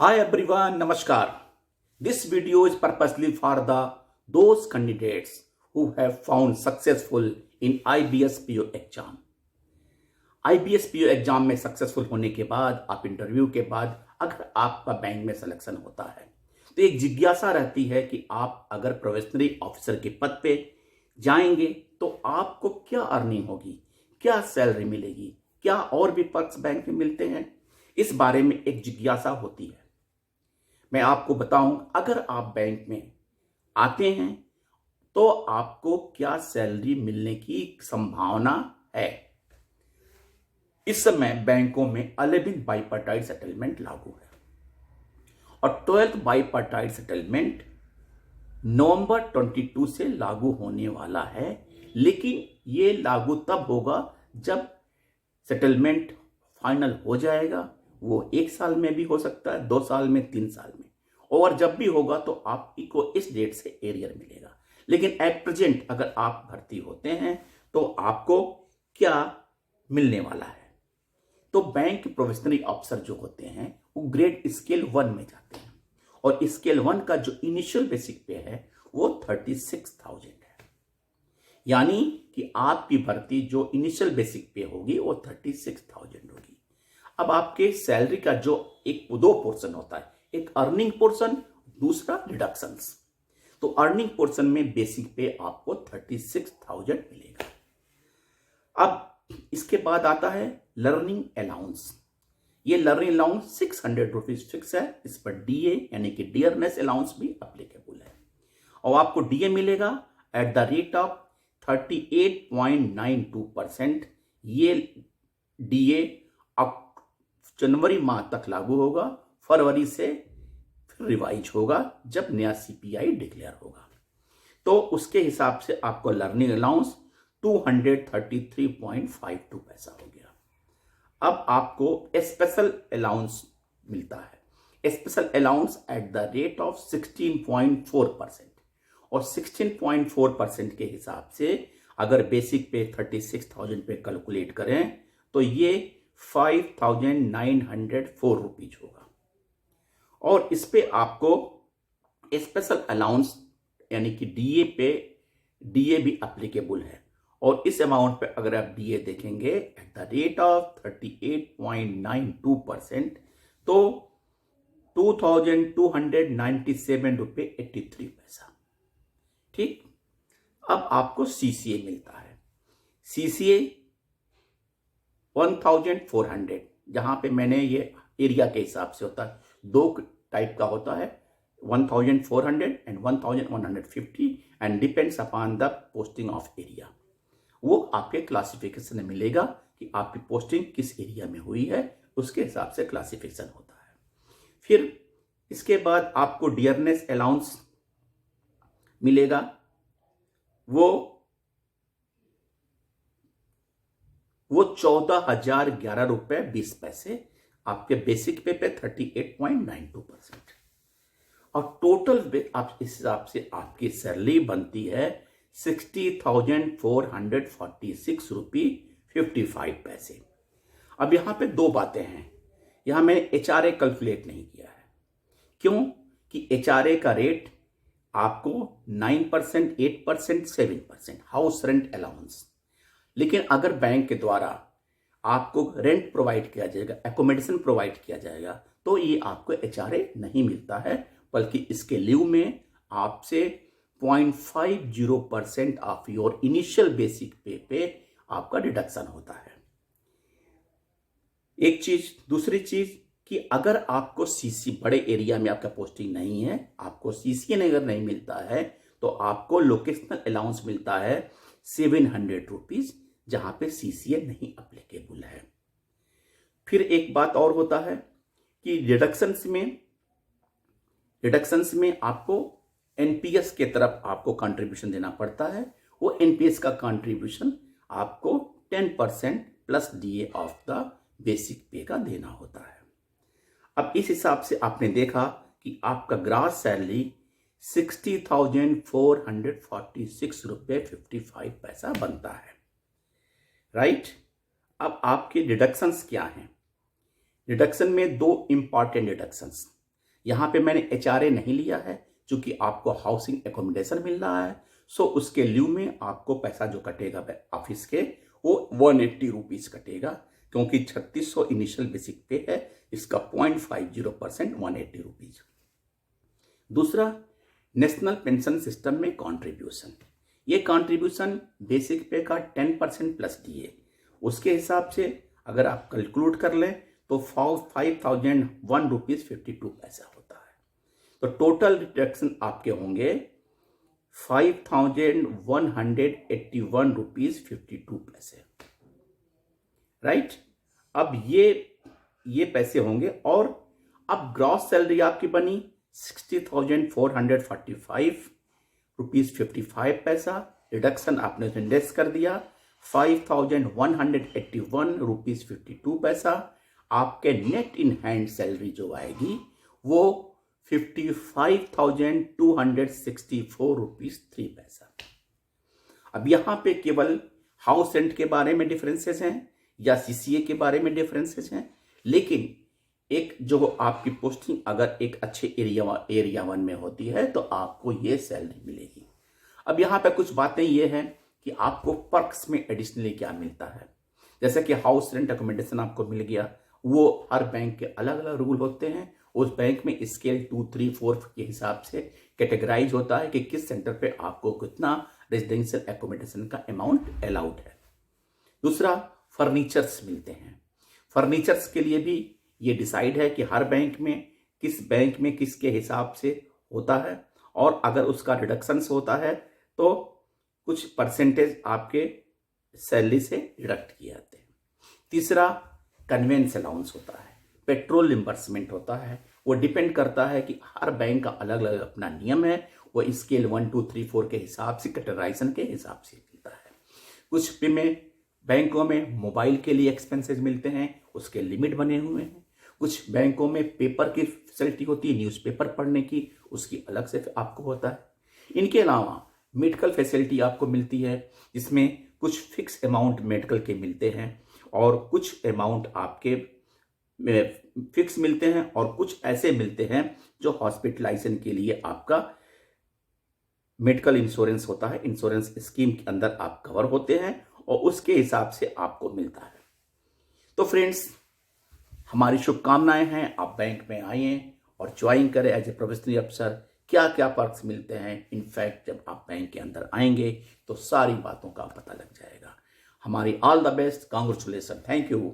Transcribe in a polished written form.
Hi everyone, Namaskar. This video is purposely for those candidates who have found successful in IBS PO exam. IBS PO exam में successful होने के बाद आप interview के बाद अगर आपका बैंक में सिलेक्शन होता है तो एक जिज्ञासा रहती है कि आप अगर प्रोबेशनरी ऑफिसर के पद पे जाएंगे तो आपको क्या अर्निंग होगी, क्या सैलरी मिलेगी, क्या और भी पर्क्स बैंक में मिलते हैं। इस बारे में एक जिज्ञासा होती है। मैं आपको बताऊं, अगर आप बैंक में आते हैं तो आपको क्या सैलरी मिलने की संभावना है। इस समय बैंकों में 11 बाइपार्टाइट सेटलमेंट लागू है और 12th बाइपार्टाइट सेटलमेंट नवंबर 22 से लागू होने वाला है, लेकिन ये लागू तब होगा जब सेटलमेंट फाइनल हो जाएगा। वो 1 साल में भी हो सकता है, 2 साल में, 3 साल में, और जब भी होगा तो आपको इस डेट से एरियर मिलेगा। लेकिन एट प्रेजेंट अगर आप भर्ती होते हैं तो आपको क्या मिलने वाला है। तो बैंक प्रोबेशनरी ऑफिसर जो होते हैं वो ग्रेड स्केल 1 में जाते हैं और स्केल 1 का जो इनिशियल बेसिक पे है वो 36,000 है। यानी कि आपकी भर्ती जो इनिशियल बेसिक पे होगी वो 36,000 होगी। अब आपके सैलरी का जो दो पोर्शन होता है, एक अर्निंग पोर्शन, दूसरा डिडक्शंस। तो अर्निंग पोर्शन में बेसिक पे आपको 36,000 मिलेगा। अब इसके बाद आता है लर्निंग अलाउंस। ये लर्निंग अलाउंस 600 रुपीज फिक्स है। इस पर डीए यानी कि डियरनेस अलाउंस भी अप्लीकेबल है और आपको डीए मिलेगा एट द रेट ऑफ 38.92%। ये डीए जनवरी माह तक लागू होगा, फरवरी से फिर रिवाइज होगा जब नया सीपीआई डिक्लेयर होगा। तो उसके हिसाब से आपको लर्निंग अलाउंस 233.52 पैसा हो गया। अब आपको स्पेशल अलाउंस मिलता है, special allowance at the rate of 16.4%। और 16.4% के हिसाब से अगर बेसिक पे 36,000 पे कैलकुलेट करें तो ये 5,904 रुपीज होगा। और इस पे आपको स्पेशल अलाउंस यानी कि डीए भी अप्लीकेबल है। और इस अमाउंट पे अगर आप डीए देखेंगे एट द रेट ऑफ 38.92% तो 2,297 रुपये 83 पैसा। ठीक। अब आपको सीसीए मिलता है। सीसीए 1,400, जहां पे मैंने ये एरिया के हिसाब से होता है, 2 टाइप का होता है, 1,400 and 1,150 and depends upon the posting of area. वो आपके क्लासिफिकेशन में मिलेगा कि आपकी पोस्टिंग किस एरिया में हुई है, उसके हिसाब से क्लासिफिकेशन होता है। फिर इसके बाद आपको डियरनेस अलाउंस मिलेगा, वो 14,011 रुपये 20 पैसे आपके बेसिक पे 38.92%। और टोटल आप इस हिसाब से आपकी सैलरी बनती है 60,446 रुपये 55 पैसे। अब यहां पे 2 बातें हैं। यहां मैंने एचआरए कैलकुलेट नहीं किया है। क्यों? कि एचआरए का रेट आपको 9%, 8%, 7% हाउस रेंट अलाउंस। लेकिन अगर बैंक के द्वारा आपको रेंट प्रोवाइड किया जाएगा, एकोमोडेशन प्रोवाइड किया जाएगा, तो ये आपको एचआरए नहीं मिलता है, बल्कि इसके लिव में आपसे 0.50% ऑफ योर इनिशियल बेसिक पे आपका डिडक्शन होता है। एक चीज। दूसरी चीज कि अगर आपको सीसी बड़े एरिया में आपका पोस्टिंग नहीं है, आपको सीसी अगर नहीं मिलता है, तो आपको लोकेशनल अलाउंस मिलता है 700 रुपीज, जहां पे सीसीए नहीं अप्लीकेबल है। फिर एक बात और होता है कि डिडक्शंस में आपको एनपीएस के तरफ आपको कंट्रीब्यूशन देना पड़ता है। वो एनपीएस का कंट्रीब्यूशन आपको 10% plus DA of the basic पे का देना होता है। अब इस हिसाब से आपने देखा कि आपका ग्रास सैलरी 60,446 रुपये 55 पैसा बनता है। राइट। अब आपके डिडक्शंस क्या हैं? डिडक्शन में 2 इंपॉर्टेंट डिडक्शंस। यहाँ पे मैंने HRA नहीं लिया है क्योंकि आपको हाउसिंग एकोमोडेशन मिल रहा है, सो उसके ल्यू में आपको पैसा जो कटेगा ऑफिस के वो 180 रुपीज़ कटेगा, क्योंकि 3600 इनिशियल बेसिक पे है, इसका 0.50% 180 रुपीज़। दूसरा, नेशनल पेंशन सिस्टम में कॉन्ट्रीब्यूशन। ये कॉन्ट्रीब्यूशन बेसिक पे का 10% प्लस DA, उसके हिसाब से अगर आप कैलकुलेट कर लें तो 5001 रुपीज़ 52 पैसा होता है। तो टोटल डिडक्शन आपके होंगे 5181 रुपीज़ 52 पैसे, राइट। अब ये पैसे होंगे, और अब ग्रॉस सैलरी आपकी बनी 60,445 रुपीज़ 55 पैसा, रिडक्शन आपने इंडेक्स कर दिया 5181 रुपीज़ 52 पैसा। आपके नेट इन हैंड सैलरी जो आएगी वो 55,264 रुपीज़ 3 पैसा। अब यहाँ पे केवल हाउस रेंट के बारे में डिफरेंसेस हैं या CCA के बारे में डिफरेंसेस हैं, लेकिन एक जो आपकी पोस्टिंग अगर एक अच्छे एरिया 1 में होती है तो आपको ये सैलरी मिलेगी। अब यहाँ पे कुछ बातें ये हैं कि आपको पर्क्स में एडिशनली क्या मिलता है। जैसे कि हाउस रेंट अकोमोडेशन आपको मिल गया, वो हर बैंक के अलग अलग रूल होते हैं। उस बैंक में स्केल 2, 3, 4 के हिसाब से कैटेगराइज होता है कि किस सेंटर पे आपको कितना रेजिडेंशियल एकोमोडेशन का अमाउंट अलाउड है। दूसरा, फर्नीचर्स मिलते हैं। फर्नीचर्स के लिए भी ये डिसाइड है कि हर बैंक में किसके हिसाब से होता है, और अगर उसका रिडक्शन होता है तो कुछ परसेंटेज आपके सैलरी से डिडक्ट किए जाते हैं। तीसरा, कन्वेंस अलाउंस होता है, पेट्रोल रिम्बर्समेंट होता है। वो डिपेंड करता है कि हर बैंक का अलग अलग अपना नियम है, वो स्केल 1, 2, 3, 4 के हिसाब से कैटेगराइजेशन के हिसाब से मिलता है। कुछ बैंकों में मोबाइल के लिए एक्सपेंसेस मिलते हैं, उसके लिमिट बने हुए हैं। कुछ बैंकों में पेपर की फैसिलिटी होती है, न्यूज़पेपर पढ़ने की, उसकी अलग से आपको होता है। इनके अलावा मेडिकल फैसिलिटी आपको मिलती है, जिसमें कुछ फिक्स अमाउंट मेडिकल के मिलते हैं और कुछ अमाउंट आपके फिक्स मिलते हैं, और कुछ ऐसे मिलते हैं जो हॉस्पिटलाइजेशन के लिए आपका मेडिकल इंश्योरेंस होता है, इंश्योरेंस स्कीम के अंदर आप कवर होते हैं और उसके हिसाब से आपको मिलता है। तो फ्रेंड्स, हमारी शुभकामनाएं हैं, आप बैंक में आइए और ज्वाइन करें एज ए प्रोफेशनल अफसर। क्या क्या पर्क्स मिलते हैं, इनफैक्ट जब आप बैंक के अंदर आएंगे तो सारी बातों का पता लग जाएगा। हमारी all the best, congratulation, thank you.